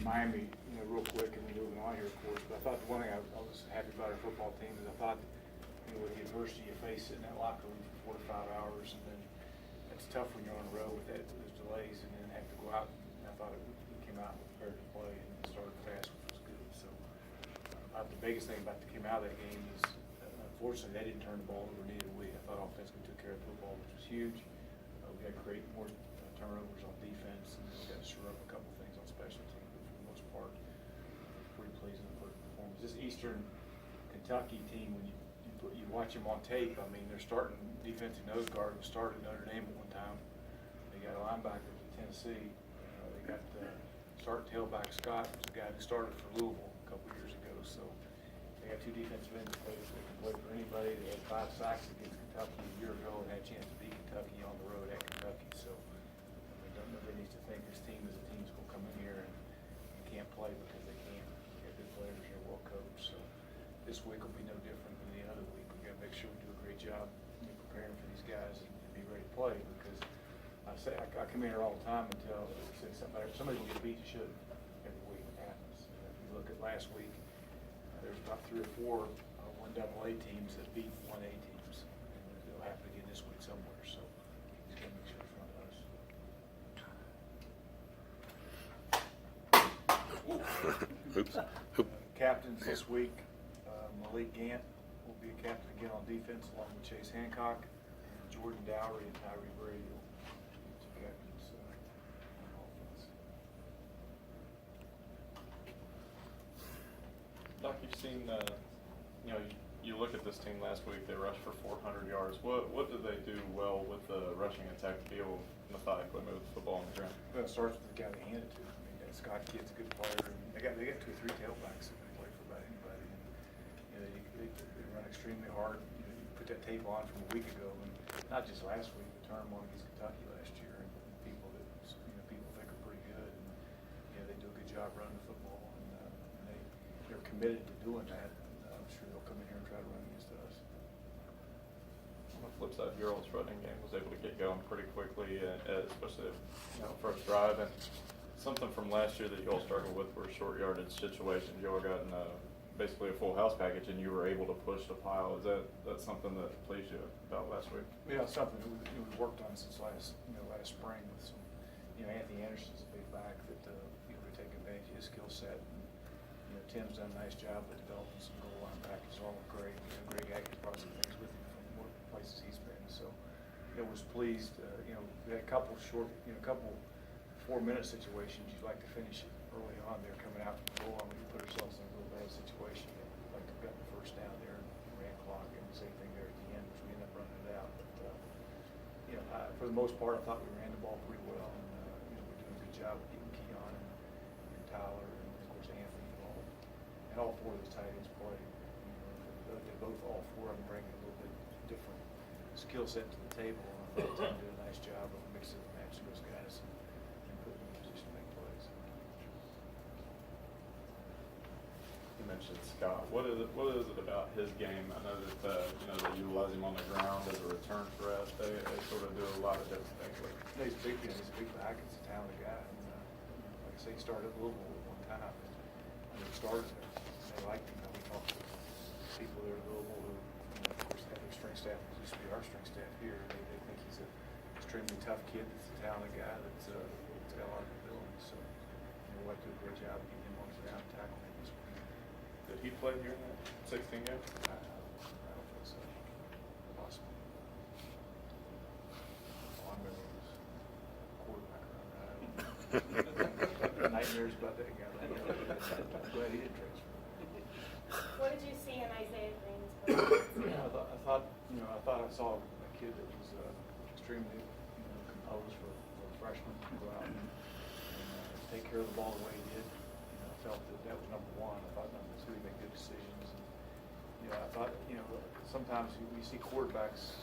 Miami, real quick, and we're moving on here, of course. But I thought the one thing I was happy about our football team is I thought, with the adversity you face in that locker room for 4 to 5 hours, and then it's tough when you're on the road with those delays, and then have to go out. And I thought we came out prepared to play and started fast, which was good. So the biggest thing about that came out of that game is, unfortunately, they didn't turn the ball over, neither we. I thought offensively took care of the football, which was huge. We got to create more turnovers on defense, and we got to shore up a couple things on special teams. But for the most part, pretty pleased with the performance. This Eastern Kentucky team, when you watch them on tape, I mean, they're starting defensive nose guard who started Notre Dame at one time. They got a linebacker from Tennessee. They got starting tailback Scott, who's a guy who started for Louisville a couple years ago. So they got 2 defensive ends that can play for anybody. They had 5 sacks against Kentucky a year ago and had a chance to beat Kentucky on the road at Kentucky. So nobody needs to think this team is a team that's going to come in here and can't play because they can't. They got good players here, well coached. So this week will be no different than the other week. We got to make sure we do a great job preparing for these guys and be ready to play, because I come in here all the time and say somebody will get beat. You should every week. It happens. If you look at last week, there's about 3 or 4 1AA teams that beat 1A teams, and it'll happen again this week somewhere. So he's got to make sure it's front of us. Oops. Captains this week, Malik Gant will be a captain again on defense, along with Chase Hancock, and Jordan Dowry and Tyree Brady will be 2 captains on offense. Doc, you've seen, you look at this team last week, they rushed for 400 yards. What did they do well with the rushing attack to be able to methodically move the football on the ground? Well, it starts with the guy they handed to. I mean, that Scott kid's a good player, and they got 2 or 3 tailbacks that can play for about anybody. And they run extremely hard. You put that tape on from a week ago, and not just last week, but turned them on against Kentucky last year, and people that people think are pretty good, and they do a good job running the football, and they're committed to doing that. And I'm sure they'll come in here and try to run against us. On the flip side, your all's running game was able to get going pretty quickly, especially first drive. And something from last year that you all struggled with were short yardage situations. You all got in basically a full house package, and you were able to push the pile. Is that something that pleased you about last week? Yeah, it's something that we worked on since last spring with some. Anthony Anderson's a big back that we take advantage of his skill set. And, Tim's done a nice job of developing some goal line packages. All look great. Greg Atkins brought some things with him from what places he's been. So, was pleased. We had a couple short, couple 4-minute situations. You'd like to finish it early on. They're coming out from the goal line. We put ourselves in a little bad situation. Like we got the first down there and ran clock, and the same thing there at the end, which we ended up running it out. But for the most part, I thought we ran the ball pretty well, and we're doing a good job of getting Keon and Tyler and of course Anthony involved. And all 4 of those tight ends play. All 4 of them bring a little bit different skill set to the table. And I thought Tim did a nice job of mixing and matching those guys and putting them in position to make plays. You mentioned Scott. What is it about his game? I know that they utilize him on the ground as a return threat. They sort of do a lot of different things with him. He's a big back. He's a talented guy. And, like I say, he started at Louisville at one time. And he started there. They liked him. We talked to people there at Louisville who, of course, had their strength staff. It used to be our strength staff here. They think he's an extremely tough kid. That's a talented guy that's got a lot of ability. So we'd like to do a great job of getting him on the ground and tackling him this week. Did he play here in that 16 game? I don't think so. Possible. All I remember was quarterback around that. I don't know. Nightmares about that guy. I'm glad he didn't transfer. What did you see in Isaiah Green's performance? I thought I saw a kid that was extremely composed for a freshman to go out and take care of the ball the way he did. I felt that was number 1. I thought number 2, he made good decisions. And, I thought sometimes we see quarterbacks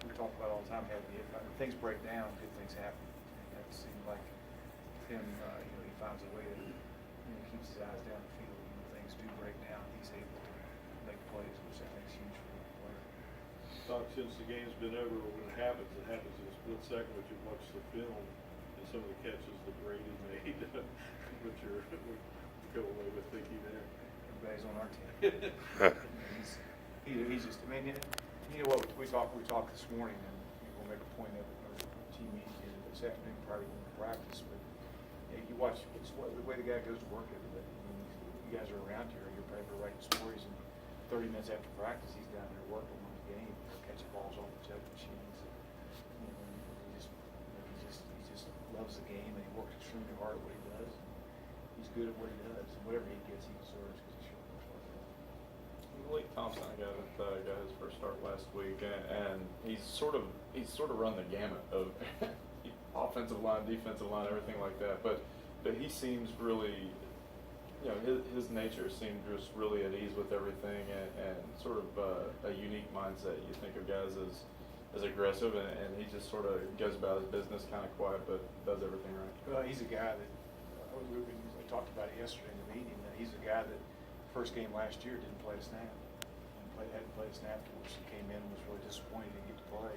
we talk about all the time having the when things break down, good things happen. And it seemed like him, he finds a way to keeps his eyes down the field. When things do break down, he's able to make plays, which I think is huge for the player. Doc, since the game's been over, when it happens in a split second, but you watch the film, and some of the catches that Brady made. What's your go away with thinking there? Everybody's on our team. he's just, I mean, you know what, we talked this morning, and we'll make a point of it, our team meeting here this afternoon, probably going to practice, but you watch the way the guy goes to work every day. I mean, you guys are around here, you're probably writing stories, and 30 minutes after practice, he's down there working on the game, catching balls off the check machines. And, he just loves the game, and he works extremely hard at what he does. He's good at what he does, and whatever he gets, he deserves because he sure knows what he does. Malik Thompson got his first start last week, and he's sort of run the gamut of offensive line, defensive line, everything like that. But he seems really, you know, his nature seemed just really at ease with everything, and sort of a unique mindset. You think of guys as aggressive, and he just sort of goes about his business, kind of quiet, but does everything right. Well, he's a guy that we talked about it yesterday in the meeting. That he's a guy that first game last year didn't play a snap. Hadn't played a snap for us. He came in and was really disappointed he didn't get to play,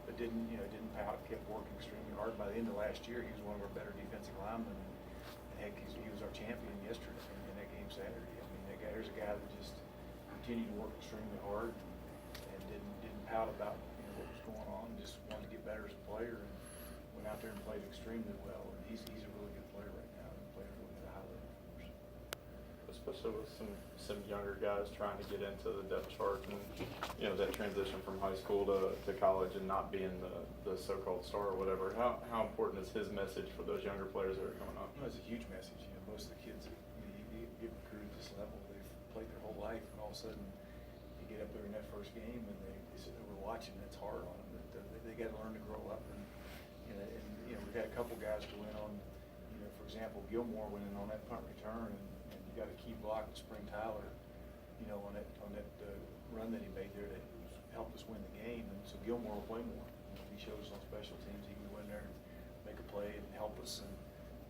but didn't pout. Kept working extremely hard. By the end of last year, he was one of our better defensive linemen. And heck, he was our champion yesterday in that game Saturday. I mean, there's a guy that just continued to work extremely hard and didn't pout about what was going on. Just wanted to get better as a player and went out there and played extremely well. And he's a really good player right now. And playing really at a high level for us. Especially with some younger guys trying to get into the depth chart, and that transition from high school to college and not being the so-called star or whatever. How important is his message for those younger players that are coming up? It's a huge message. Most of the kids that you get recruited at this level, they've played their whole life, and all of a sudden you get up there in that first game and they sit there, we're watching. It's hard on them. They got to learn to grow up, and we've had a couple guys go in on, for example, Gilmore went in on that punt return, and you got a key block to Spring Tyler, on that run that he made there that helped us win the game. And so Gilmore will play more. If he shows us on special teams, he can go in there and make a play and help us. And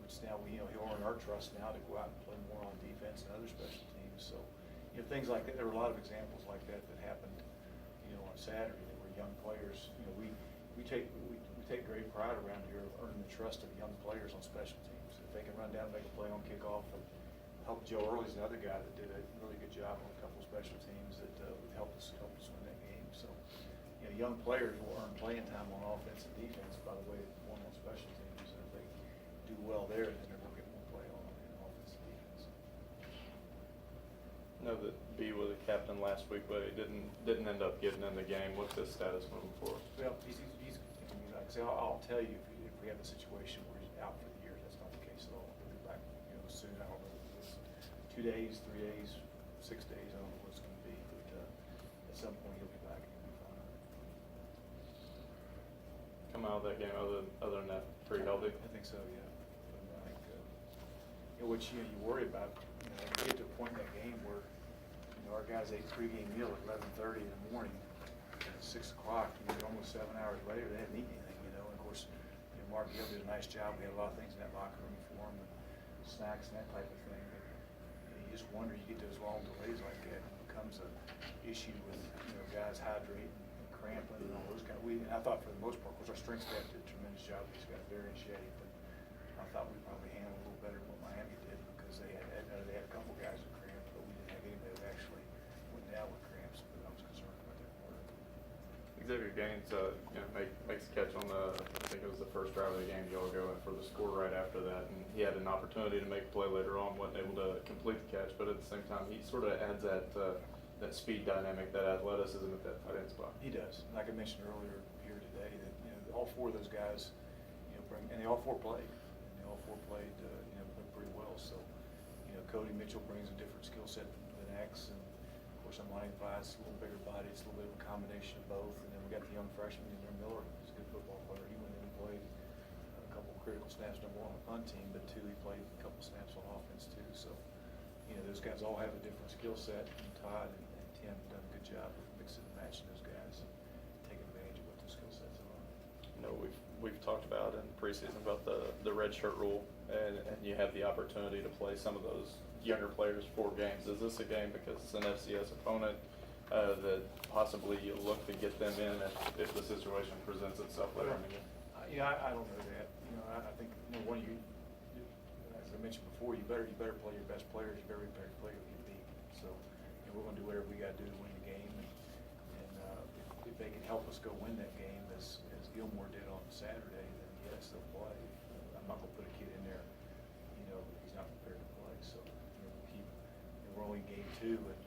which now he'll earn our trust now to go out and play more on defense and other special teams. So things like that. There were a lot of examples like that happened, on Saturday. That were young players. We take great pride around here of earning the trust of young players on special teams. If they can run down and make a play on kickoff. Help Joe Early's another guy that did a really good job on a couple of special teams that helped us win that game. So, young players will earn playing time on offense and defense by the way they perform on special teams. And if they do well there, then they're going to get more play on offense and defense. I know that B was a captain last week, but he didn't end up getting in the game. What's his status moving forward? Well, he's like I say, I'll tell you if we have a situation where he's out for the year, that's not the case at all. He'll be back, soon. I don't know. 2 days, 3 days, 6 days, I don't know what it's going to be, but at some point he'll be back and he'll be fine. Come out of that game other than that, pretty healthy? I think so, yeah. But I think, what you worry about, you get to a point in that game where, our guys ate pregame meal at 11:30 in the morning, at 6 o'clock, almost 7 hours later, they hadn't eaten anything, and of course, Mark Gill did a nice job. We had a lot of things in that locker room for him, and snacks and that type of thing. You just wonder, you get those long delays like that, it becomes an issue with guys hydrating and cramping and all those kind of. And I thought for the most part, of course, our strength staff did a tremendous job. These guys very in shape, but I thought we probably handled a little better than what Miami did because they had a couple guys with cramps, but we didn't have anybody that actually went down with cramps. But I was concerned about that part of it. Xavier Gaines makes a catch on I think it was the first drive of the game. Y'all go in for the score right after that, and he had an opportunity to make a play later on, wasn't able to complete the catch, but at the same time, he sort of adds that speed dynamic, that athleticism at that tight end spot. He does. Like I mentioned earlier here today, that all four of those guys, and they all four played, played pretty well. So, Cody Mitchell brings a different skill set than X, and of course, I'm Lonnie Vice, a little bigger body. It's a little bit of a combination of both. And then we got the young freshman in there, Miller. He's a good football player. He went in and played a couple of critical snaps, number one on the punt team, but two, he played a couple snaps on offense too. So, those guys all have a different skill set. And Todd and Tim have done a good job of mixing and matching those guys and taking advantage of what those skill sets are. We've talked about in preseason about the red shirt rule, and you have the opportunity to play some of those younger players 4 games. Is this a game because it's an FCS opponent that possibly you look to get them in if the situation presents itself later in the game? I don't know that. I think, one of you, as I mentioned before, you better play your best players, you better play your beat. So, we're gonna do whatever we gotta do to win the game, and if they can help us go win that game, as Gilmore did on Saturday, then yes, they'll play. I'm not gonna put a kid in there, he's not prepared to play, so, we're only in game 2, and,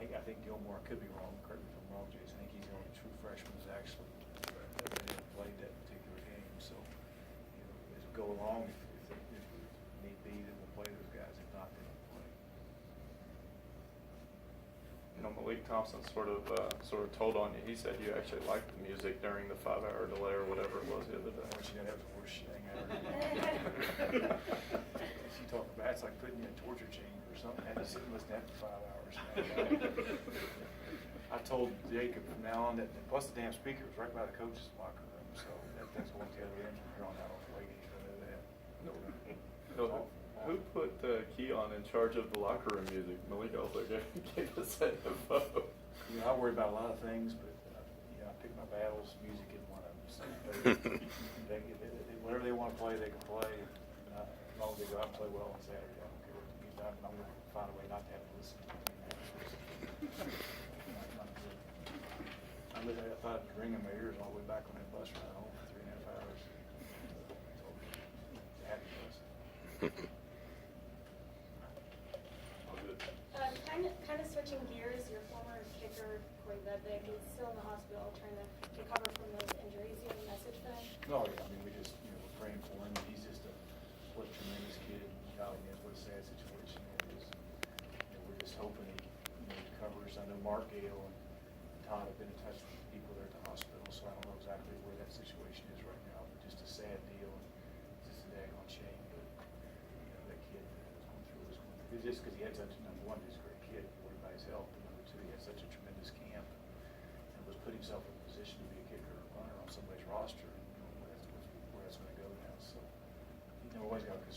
I think Gilmore, I could be wrong, correct me if I'm wrong, Jason, I think he's the only true freshman who's actually played that particular game, so, as we go along, if need be, then we'll play those guys, if not, then we'll play. Malik Thompson sort of told on you. He said you actually liked the music during the 5-hour delay or whatever it was the other day. She that was the worst thing I ever did. She talked about it's like putting you in a torture chamber or something. I had to sit and listen to that for 5 hours. I told Jacob from now on that, plus the damn speaker was right by the coach's locker room, so that's going to the other end from here on out on the way to that. No, who put Keon in charge of the locker room music? Malik also gave us that info. I worry about a lot of things, but I pick my battles. Music isn't one of them. So whatever they want to play, they can play. As long as they go out and play well on Saturday, I don't care what the music. I'm going to find a way not to have to listen to it. I thought I'd ring in my ears all the way back on that bus ride home for 3.5 hours. It's a happy bus. Kind of switching gears, your former kicker, Corey Bedvick, is still in the hospital trying to recover from those injuries. You have a message for him? No, yeah, we just, we're praying for him. He's just what a tremendous kid. What a sad situation it is. We're just hoping he recovers. I know Mark Gale and Todd have been in touch with people there at the hospital, so I don't know exactly where that situation is right now, but just a sad deal. Just a daggone shame, but that kid was going through. It's just because he had such number one, he's a great kid, worried about his health, and number two, he had such a tremendous camp and was putting himself in a position to be a kicker or runner on somebody's roster. And where that's going to go now. So, always got to